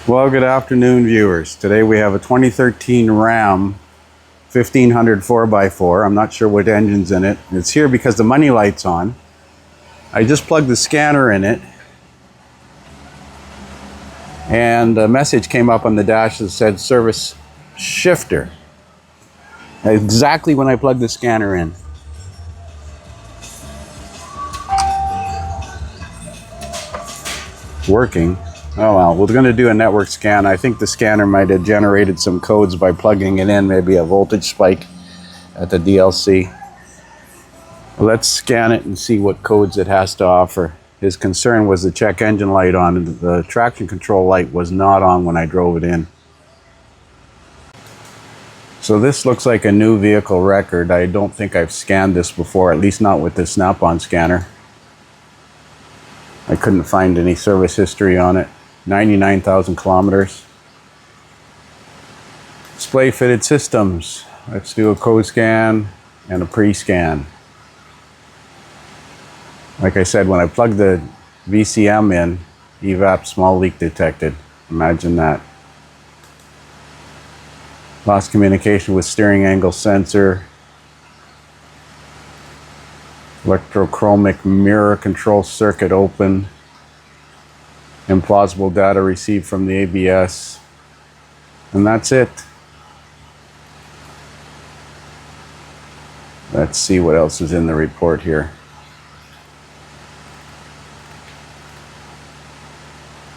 Well, good afternoon, viewers. Today we have a 2013 Ram 1500 4x4. I'm not sure what engine's in it. It's here because the money light's on. I just plugged the scanner in it, and a message came up on the dash that said service shifter. Exactly when I plugged the scanner in. Working. Oh well, we're going to do a network scan. I think the scanner might have generated some codes by plugging it in, maybe a voltage spike at the DLC. Let's scan it and see what codes it has to offer. His concern was the check engine light on, and the traction control light was not on when I drove it in. So this looks like a new vehicle record. I don't think I've scanned this before, at least not with the snap-on scanner. I couldn't find any service history on it. 99,000 kilometers. Display fitted systems. Let's do a code scan and a pre-scan. Like I said, when I plugged the VCM in, EVAP small leak detected. Imagine that. Lost communication with steering angle sensor. Electrochromic mirror control circuit open. Implausible data received from the ABS. And that's it. Let's see what else is in the report here.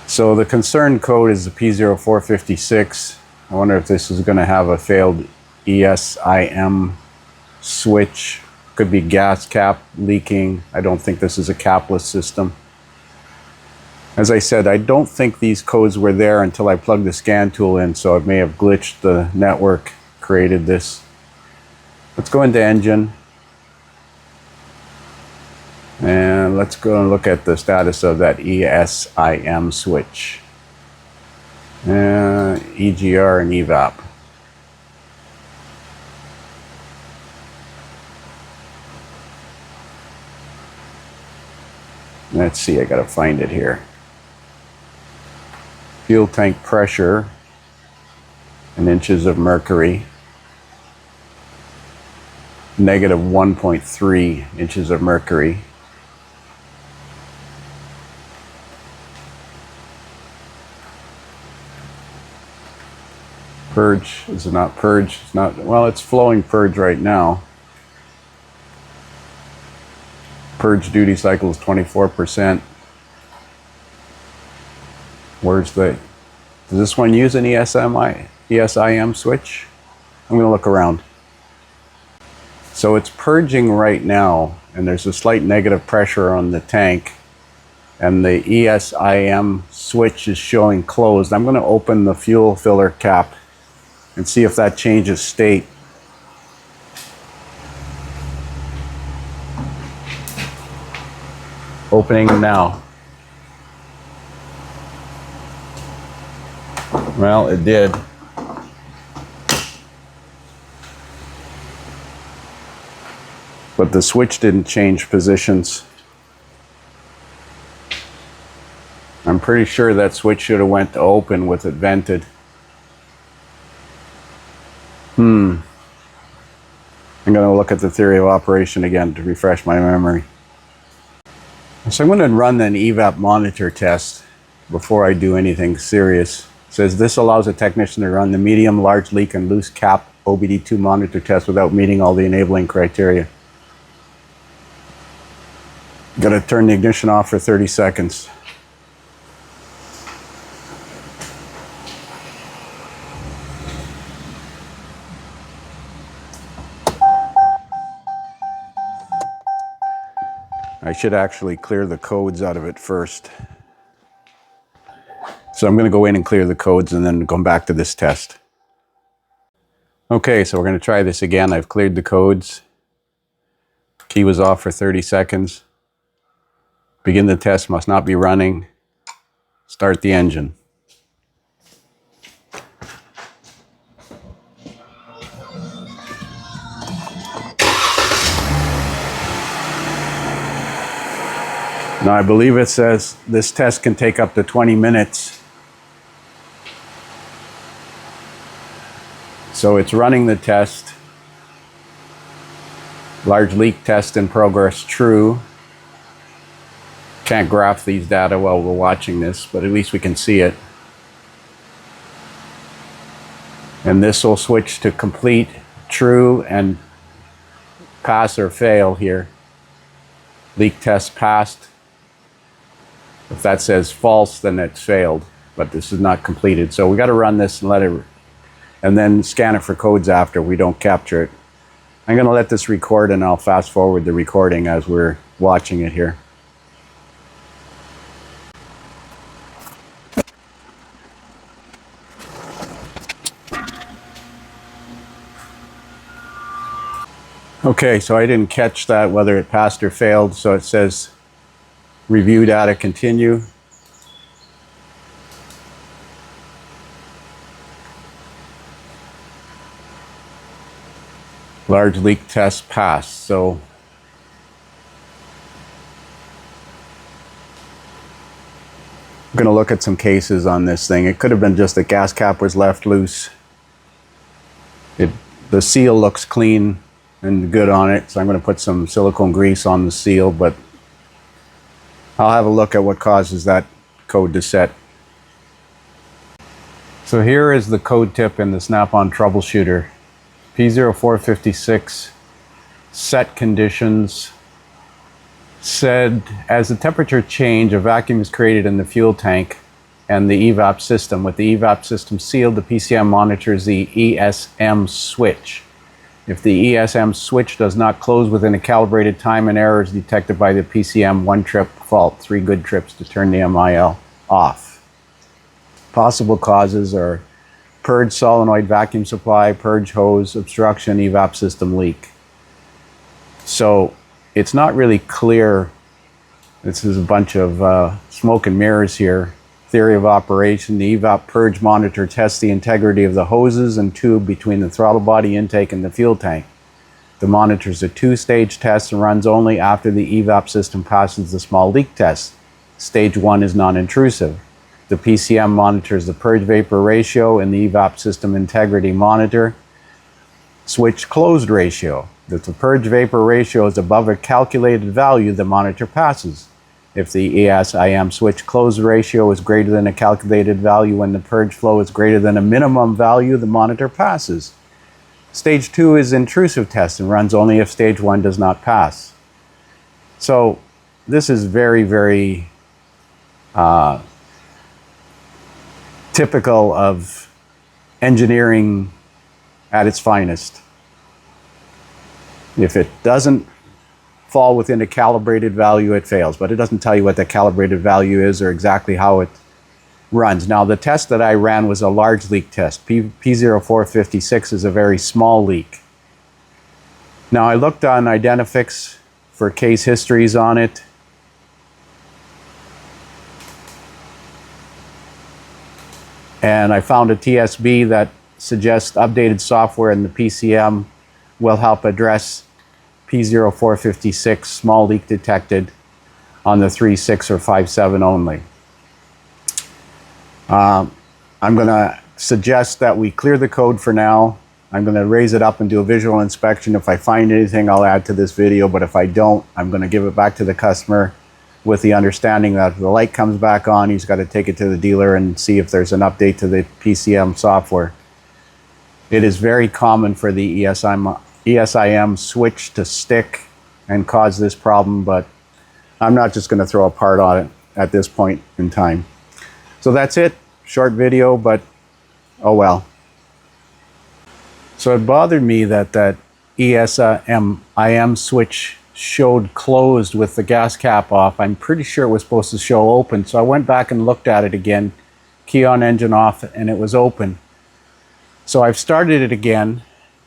So the concern code is the P0456. I wonder if this is going to have a failed ESIM switch. Could be gas cap leaking. I don't think this is a capless system. As I said, I don't think these codes were there until I plugged the scan tool in, so it may have glitched the network, created this. Let's go into engine. And let's go and look at the status of that ESIM switch. EGR and EVAP. Let's see, I gotta find it here. Fuel tank pressure in inches of mercury. Negative 1.3 inches of mercury. Purge, is it not purge? It's not, well, it's flowing purge right now. Purge duty cycle is 24%. Where's the, does this one use an ESIM switch? I'm going to look around. So it's purging right now, and there's a slight negative pressure on the tank, and the ESIM switch is showing closed. I'm going to open the fuel filler cap and see if that changes state. Opening now. Well, it did. But the switch didn't change positions. I'm pretty sure that switch should have went to open with it vented. I'm going to look at the theory of operation again to refresh my memory. So I'm going to run an EVAP monitor test before I do anything serious. It says this allows a technician to run the medium, large leak, and loose cap OBD2 monitor test without meeting all the enabling criteria. Got to turn the ignition off for 30 seconds. I should actually clear the codes out of it first. So I'm going to go in and clear the codes and then come back to this test. Okay, so we're going to try this again. I've cleared the codes. Key was off for 30 seconds. Begin the test, must not be running. Start the engine. Now I believe it says this test can take up to 20 minutes. So it's running the test. Large leak test in progress, true. Can't graph these data while we're watching this, but at least we can see it. And this will switch to complete, true, and pass or fail here. Leak test passed. If that says false, then it's failed, but this is not completed. So we got to run this and let it, and then scan it for codes after we don't capture it. I'm going to let this record, and I'll fast forward the recording as we're watching it here. Okay, so I didn't catch that, whether it passed or failed, so it says review data, continue. Large leak test passed. So I'm going to look at some cases on this thing. It could have been just the gas cap was left loose. The seal looks clean and good on it, so I'm going to put some silicone grease on the seal, but I'll have a look at what causes that code to set. So here is the code tip in the Snap-on troubleshooter. P0456 set conditions said as the temperature change, a vacuum is created in the fuel tank and the EVAP system. With the EVAP system sealed, the PCM monitors the ESIM switch. If the ESIM switch does not close within a calibrated time, an error is detected by the PCM. 1 trip fault, 3 good trips to turn the MIL off. Possible causes are purge solenoid vacuum supply, purge hose, obstruction, EVAP system leak. So it's not really clear. This is a bunch of smoke and mirrors here. Theory of operation: the EVAP purge monitor tests the integrity of the hoses and tube between the throttle body intake and the fuel tank. The monitor is a 2-stage test and runs only after the EVAP system passes the small leak test. Stage 1 is non-intrusive. The PCM monitors the purge vapor ratio and the EVAP system integrity monitor switch closed ratio. If the purge vapor ratio is above a calculated value, the monitor passes. If the ESIM switch closed ratio is greater than a calculated value and the purge flow is greater than a minimum value, the monitor passes. Stage 2 is intrusive test and runs only if stage 1 does not pass. So this is very, very typical of engineering at its finest. If it doesn't fall within a calibrated value, it fails, but it doesn't tell you what the calibrated value is or exactly how it runs. Now, the test that I ran was a large leak test. P0456 is a very small leak. Now, I looked on Identifix for case histories on it. And I found a TSB that suggests updated software in the PCM will help address P0456 small leak detected on the 3.6 or 5.7 only. I'm going to suggest that we clear the code for now. I'm going to raise it up and do a visual inspection. If I find anything, I'll add to this video, but if I don't, I'm going to give it back to the customer with the understanding that if the light comes back on, he's got to take it to the dealer and see if there's an update to the PCM software. It is very common for the ESIM switch to stick and cause this problem, but I'm not just going to throw a part on it at this point in time. So that's it. Short video, but oh well. So it bothered me that that ESIM switch showed closed with the gas cap off. I'm pretty sure it was supposed to show open, so I went back and looked at it again. Key on, engine off, and it was open. So I've started it again,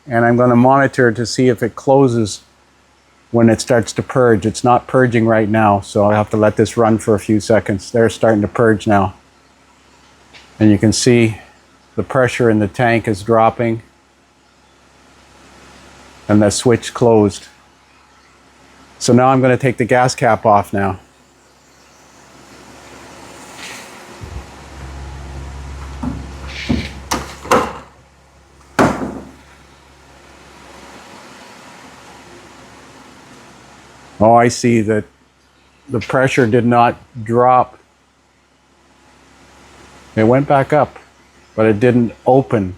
and I'm going to monitor to see if it closes when it starts to purge. It's not purging right now, so I'll have to let this run for a few seconds. They're starting to purge now. And you can see the pressure in the tank is dropping, and the switch closed. So now I'm going to take the gas cap off now. Oh, I see that the pressure did not drop. It went back up, but it didn't open.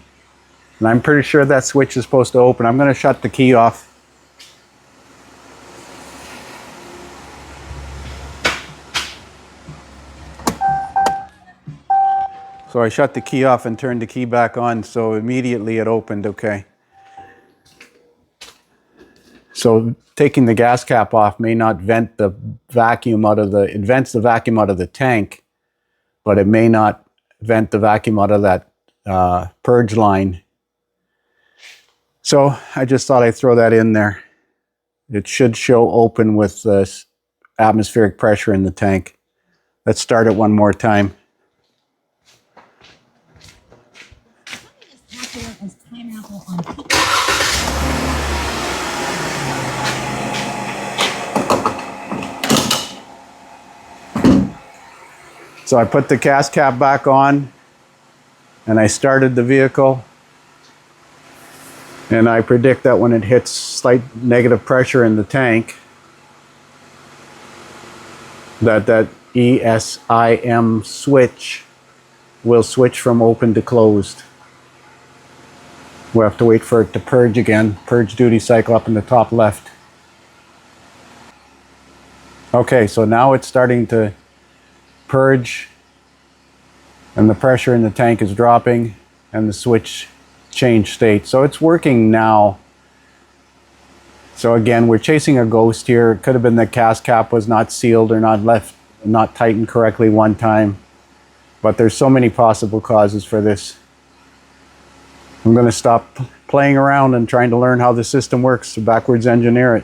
And I'm pretty sure that switch is supposed to open. I'm going to shut the key off. So I shut the key off and turned the key back on, so immediately it opened, okay. So taking the gas cap off may not vent the vacuum out of the, it vents the vacuum out of the tank, but it may not vent the vacuum out of that purge line. So I just thought I'd throw that in there. It should show open with the atmospheric pressure in the tank. Let's start it one more time. So I put the gas cap back on and I started the vehicle, and I predict that when it hits slight negative pressure in the tank, that ESIM switch will switch from open to closed. We'll have to wait for it to purge again. Purge duty cycle up in the top left. Okay, so now it's starting to purge and the pressure in the tank is dropping and the switch changed state. So it's working now. So again, we're chasing a ghost here. It could have been the gas cap was not sealed or not tightened correctly one time. But there's so many possible causes for this. I'm going to stop playing around and trying to learn how the system works to backwards engineer it.